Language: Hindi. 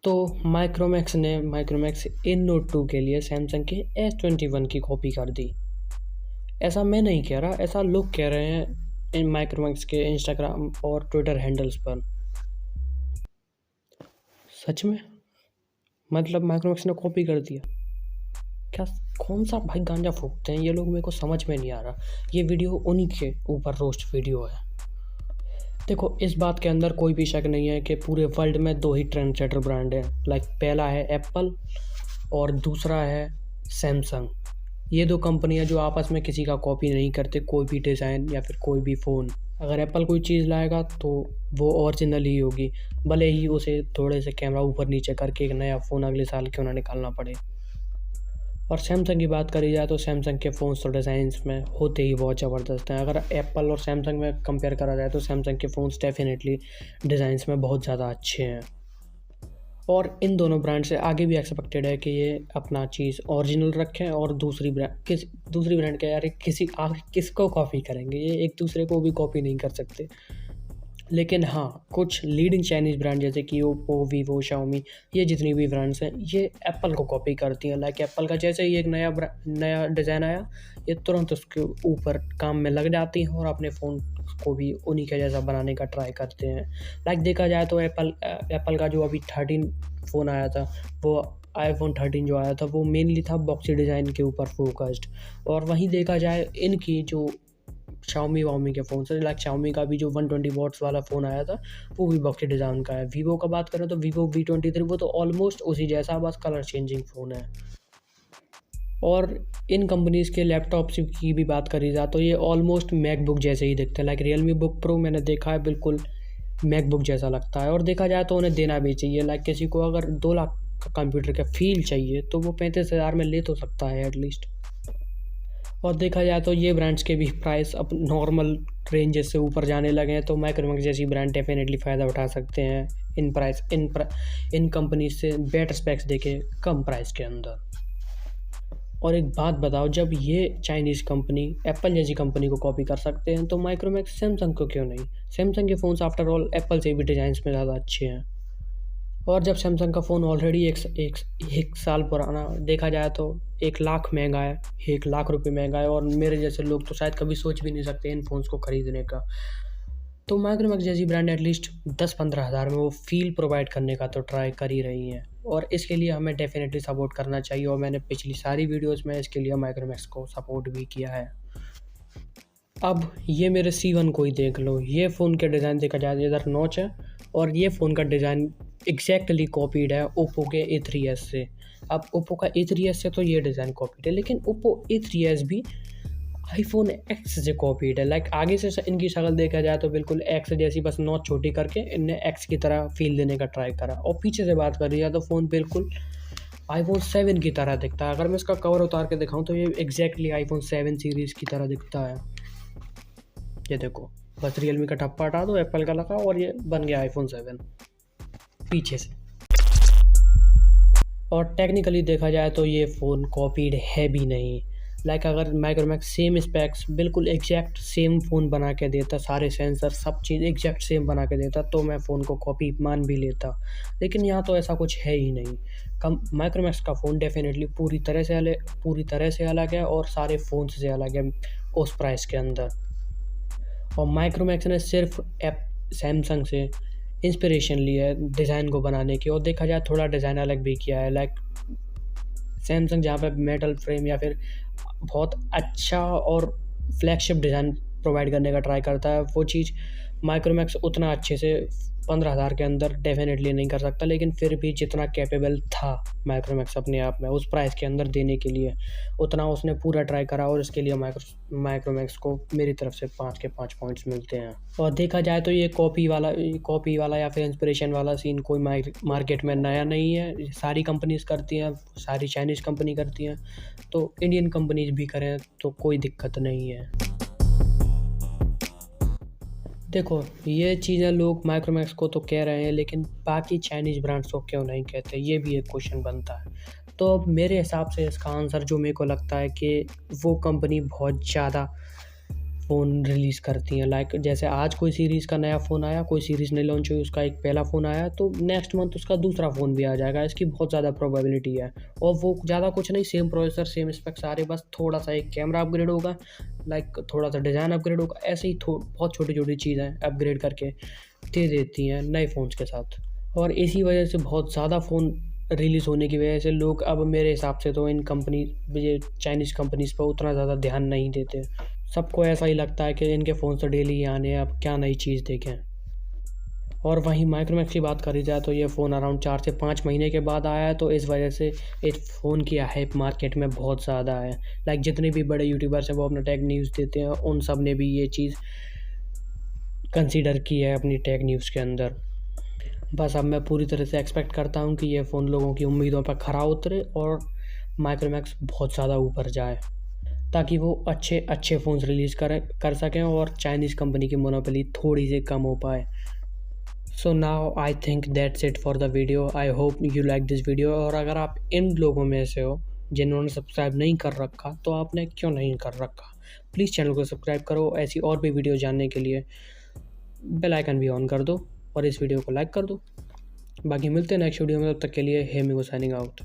तो माइक्रोमैक्स इन नोट 2 के लिए सैमसंग के S21 की कॉपी कर दी। ऐसा मैं नहीं कह रहा, ऐसा लोग कह रहे हैं इन माइक्रोमैक्स के इंस्टाग्राम और ट्विटर हैंडल्स पर। सच में मतलब माइक्रोमैक्स ने कॉपी कर दिया क्या? कौन सा भाई गांजा फूकते हैं ये लोग, मेरे को समझ में नहीं आ रहा। ये वीडियो उन्हीं के ऊपर रोस्ट वीडियो है। देखो, इस बात के अंदर कोई भी शक नहीं है कि पूरे वर्ल्ड में दो ही ट्रेंड सेटर ब्रांड हैं। पहला है एप्पल और दूसरा है सैमसंग। ये दो कंपनियां जो आपस में किसी का कॉपी नहीं करते, कोई भी डिज़ाइन या फिर कोई भी फ़ोन। अगर एप्पल कोई चीज़ लाएगा तो वो ओरिजिनल ही होगी, भले ही उसे थोड़े से कैमरा ऊपर नीचे करके एक नया फ़ोन अगले साल क्यों ना निकालना पड़े। और सैमसंग की बात करी जाए तो सैमसंग के फ़ोन्स तो डिज़ाइंस में होते ही बहुत ज़बरदस्त हैं। अगर एप्पल और सैमसंग में कंपेयर करा जाए तो सैमसंग के फ़ोन्स डेफिनेटली डिज़ाइंस में बहुत ज़्यादा अच्छे हैं। और इन दोनों ब्रांड से आगे भी एक्सपेक्टेड है कि ये अपना चीज़ ओरिजिनल रखें और दूसरी ब्रांड के यार किसको कॉपी करेंगे, ये एक दूसरे को भी कॉपी नहीं कर सकते। लेकिन हाँ, कुछ लीडिंग चाइनीज़ ब्रांड जैसे कि ओप्पो, वीवो, शाओमी, ये जितनी भी ब्रांड्स हैं ये एप्पल को कॉपी करती हैं। एप्पल का जैसे ही एक नया डिज़ाइन आया, ये तुरंत उसके ऊपर काम में लग जाती हैं और अपने फ़ोन को भी उन्हीं के जैसा बनाने का ट्राई करते हैं। देखा जाए तो एप्पल का जो अभी 13 फ़ोन आया था, वो आईफोन 13 जो आया था वो मेनली था बॉक्सी डिज़ाइन के ऊपर फोकस्ड। और वहीं देखा जाए इनकी जो शाओमी के फ़ोन से, शाओमी का भी जो 120 वॉट्स वाला फ़ोन आया था वो भी बॉक्सी डिज़ाइन का है। वीवो का बात करें तो वीवो V23 वो तो ऑलमोस्ट उसी जैसा, बस कलर चेंजिंग फ़ोन है। और इन कंपनीज़ के लैपटॉप्स की भी बात करी जाए तो ये ऑलमोस्ट मैकबुक जैसे ही दिखते हैं। रियलमी बुक प्रो मैंने देखा है, बिल्कुल मैकबुक जैसा लगता है। और देखा जाए तो उन्हें देना भी चाहिए। किसी को अगर 2 लाख का कंप्यूटर का फ़ील चाहिए तो वो 35,000 में ले तो सकता है एटलीस्ट। और देखा जाए तो ये ब्रांड्स के भी प्राइस अब नॉर्मल रेंजेस से ऊपर जाने लगे हैं, तो माइक्रोमैक्स जैसी ब्रांड डेफिनेटली फ़ायदा उठा सकते हैं इन कंपनीज से बेटर स्पेक्स देके कम प्राइस के अंदर। और एक बात बताओ, जब ये चाइनीज़ कंपनी एप्पल जैसी कंपनी को कॉपी कर सकते हैं तो माइक्रोमैक्स सैमसंग को क्यों नहीं? सैमसंग के फ़ोन्स आफ्टर ऑल एप्पल से भी डिज़ाइंस में ज़्यादा अच्छे हैं। और जब सैमसंग का फ़ोन ऑलरेडी एक साल पुराना, देखा जाए तो 1 लाख महंगा है, 1 लाख रुपए महंगा है, और मेरे जैसे लोग तो शायद कभी सोच भी नहीं सकते इन फ़ोन्स को ख़रीदने का। तो माइक्रोमैक्स जैसी ब्रांड एटलीस्ट 10-15 हज़ार में वो फ़ील प्रोवाइड करने का तो ट्राई कर ही रही हैं, और इसके लिए हमें डेफिनेटली सपोर्ट करना चाहिए। और मैंने पिछली सारी वीडियोज़ में इसके लिए माइक्रोमैक्स को सपोर्ट भी किया है। अब ये मेरे C1 को ही देख लो, ये फ़ोन के डिज़ाइन देखा जाए इधर नॉच है, और ये फ़ोन का डिज़ाइन एग्जैक्टली कॉपीड है ओप्पो के A3s से। अब ओप्पो का A3s से तो ये डिज़ाइन कॉपीड है, लेकिन ओप्पो A3s भी आईफोन X से कॉपीड है। आगे से इनकी शक्ल देखा जाए तो बिल्कुल X जैसी, बस नॉच छोटी करके इनने X की तरह फील देने का ट्राई करा। और पीछे से बात करी जाए तो फ़ोन बिल्कुल आईफोन 7 की तरह दिखता है। अगर मैं इसका कवर उतार के दिखाऊँ तो ये एग्जैक्टली आईफोन 7 सीरीज़ की तरह दिखता है। ये देखो, बस रियलमी का ठप्पा हटा दो, एप्पल का लगा, और ये बन गया आईफोन 7 पीछे से। और टेक्निकली देखा जाए तो ये फ़ोन कॉपीड है भी नहीं। अगर माइक्रोमैक्स सेम स्पेक्स बिल्कुल एग्जैक्ट सेम फ़ोन बना के देता, सारे सेंसर सब चीज़ एग्जैक्ट सेम बना के देता, तो मैं फ़ोन को कॉपी मान भी लेता। लेकिन यहाँ तो ऐसा कुछ है ही नहीं। माइक्रोमैक्स का फ़ोन डेफिनेटली पूरी तरह से अलग है, और सारे फ़ोन से अलग है उस प्राइस के अंदर। और माइक्रोमैक्स ने सिर्फ सैमसंग से इंस्पिरेशन ली है डिज़ाइन को बनाने की, और देखा जाए थोड़ा डिज़ाइन अलग भी किया है। सैमसंग जहाँ पे मेटल फ्रेम या फिर बहुत अच्छा और फ्लैगशिप डिज़ाइन प्रोवाइड करने का ट्राई करता है, वो चीज़ माइक्रोमैक्स उतना अच्छे से 15,000 के अंदर डेफिनेटली नहीं कर सकता। लेकिन फिर भी जितना कैपेबल था माइक्रोमैक्स अपने आप में उस प्राइस के अंदर देने के लिए, उतना उसने पूरा ट्राई करा, और इसके लिए माइक्रोमैक्स को मेरी तरफ से 5 के 5 पॉइंट्स मिलते हैं। और देखा जाए तो ये कॉपी वाला या फिर इंस्पिरेशन वाला सीन कोई मार्केट में नया नहीं है। सारी कंपनीज़ करती हैं, सारी चाइनीज़ कंपनी करती हैं, तो इंडियन कंपनीज़ भी करें तो कोई दिक्कत नहीं है। देखो, ये चीज़ें लोग माइक्रोमैक्स को तो कह रहे हैं, लेकिन बाकी चाइनीज़ ब्रांड्स को क्यों नहीं कहते, ये भी एक क्वेश्चन बनता है। तो अब मेरे हिसाब से इसका आंसर जो मेरे को लगता है कि वो कंपनी बहुत ज़्यादा फ़ोन रिलीज़ करती हैं। लाइक जैसे आज कोई सीरीज़ का नया फ़ोन आया, कोई सीरीज़ नहीं लॉन्च हुई, उसका एक पहला फ़ोन आया, तो नेक्स्ट मंथ उसका दूसरा फ़ोन भी आ जाएगा। इसकी बहुत ज़्यादा प्रोबेबिलिटी है। और वो ज़्यादा कुछ नहीं, सेम प्रोसेसर, सेम स्पेक्स सारे, बस थोड़ा-सा एक कैमरा अपग्रेड होगा, लाइक थोड़ा-सा डिज़ाइन अपग्रेड होगा। ऐसे ही बहुत छोटी-छोटी चीज़ें अपग्रेड करके दे देती हैं नए फ़ोन्स के साथ। और इसी वजह से बहुत ज़्यादा फ़ोन रिलीज़ होने की वजह से लोग अब मेरे हिसाब से तो इन कंपनी, ये चाइनीज़ कंपनीज़ पे उतना ज़्यादा ध्यान नहीं देते। सबको ऐसा ही लगता है कि इनके फ़ोन तो डेली ही आने हैं, अब क्या नई चीज़ देखें। और वहीं माइक्रोमैक्स की बात करी जाए तो ये फ़ोन अराउंड 4 से 5 महीने के बाद आया है, तो इस वजह से इस फ़ोन की हाइप मार्केट में बहुत ज़्यादा है। लाइक जितने भी बड़े यूट्यूबर्स हैं वो अपना टेक न्यूज़ देते हैं, उन सब ने भी ये चीज़ कंसीडर की है अपनी टेक न्यूज़ के अंदर। बस अब मैं पूरी तरह से एक्सपेक्ट करता हूँ कि ये फ़ोन लोगों की उम्मीदों पर खरा उतरे और माइक्रोमैक्स बहुत ज़्यादा ऊपर जाए, ताकि वो अच्छे फ़ोन्स रिलीज़ कर सकें और चाइनीज़ कंपनी की मोनोपोली थोड़ी सी कम हो पाए। So now I think that's it for the video. I hope you like this video. और अगर आप इन लोगों में से हो जिन्होंने सब्सक्राइब नहीं कर रखा, तो आपने क्यों नहीं कर रखा? प्लीज़ चैनल को सब्सक्राइब करो। ऐसी और भी वीडियो जानने के लिए बेल आइकन भी ऑन कर दो और इस वीडियो को लाइक कर दो। बाकी मिलते हैं नेक्स्ट वीडियो में, तब तक के लिए हे मी गो साइनिंग आउट।